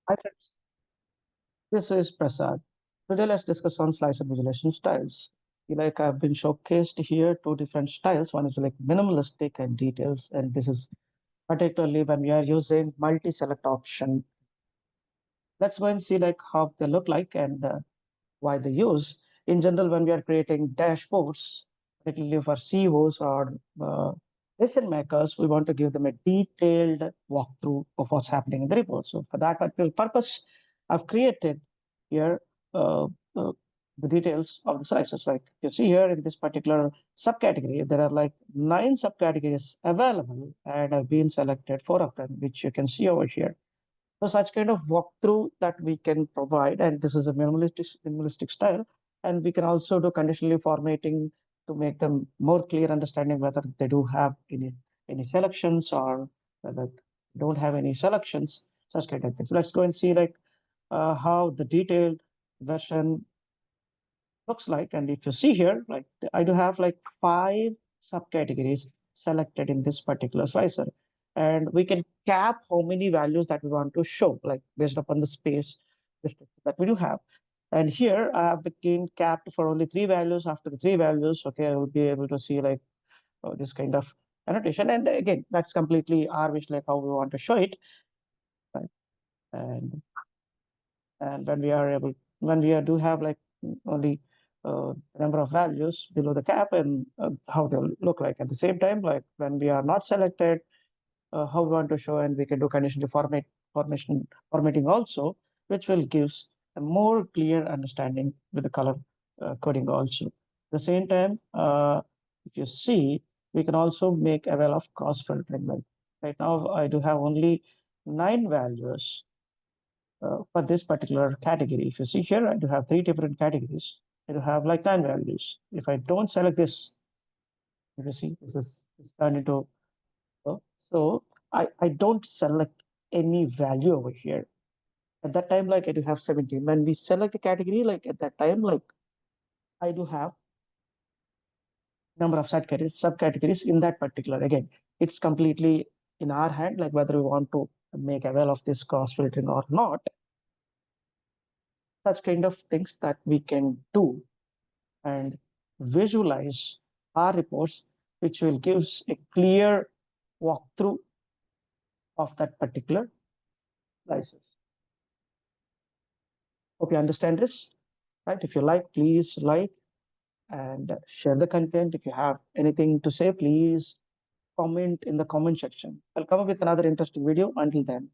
Hi friends, this is Prasad. Today let's discuss on slicer visualization styles. Like I've been showcased here two different styles. One is like minimalistic and details, and this is particularly when we are using multi-select option. Let's go and see like how they look like and why they use. In general, when we are creating dashboards, particularly for CEOs or decision makers, we want to give them a detailed walkthrough of what's happening in the report. So for that particular purpose, I've created here uh, uh, the details of the slices. Like you see here in this particular subcategory, there are like 9 subcategories available, and I've been selected 4 of them, which you can see over here. So such kind of walkthrough that we can provide, and this is a minimalistic style, and we can also do conditionally formatting to make them more clear understanding whether they do have any selections or whether they don't have any selections, such kind of things. Let's go and see like how the detailed version looks like. And if you see here, like I do have like 5 subcategories selected in this particular slicer. And we can cap how many values that we want to show, like based upon the space that we do have. And here I have been capped for only 3 values. After the 3 values, okay, I will be able to see like this kind of annotation. And again, that's completely our wish, like how we want to show it. Right? And when we do have like only the number of values below the cap and how they'll look like at the same time, like when we are not selected, how we want to show, and we can do conditional formatting also, which will gives a more clear understanding with the color coding also. At the same time, if you see, we can also make avail of cross filtering. Like right now, I do have only 9 values for this particular category. If you see here, I do have 3 different categories. I do have like 9 values. If I don't select this, if you see, this is it's turned into so I don't select any value over here. At that time, like I do have 17. When we select a category, like at that time, like I do have number of subcategories in that particular. Again, it's completely in our hand, like whether we want to make avail of this cross filtering or not. Such kind of things that we can do and visualize our reports, which will give a clear walkthrough of that particular license. Hope you understand this, right? If you like, please like and share the content. If you have anything to say, please comment in the comment section. I'll come up with another interesting video. Until then,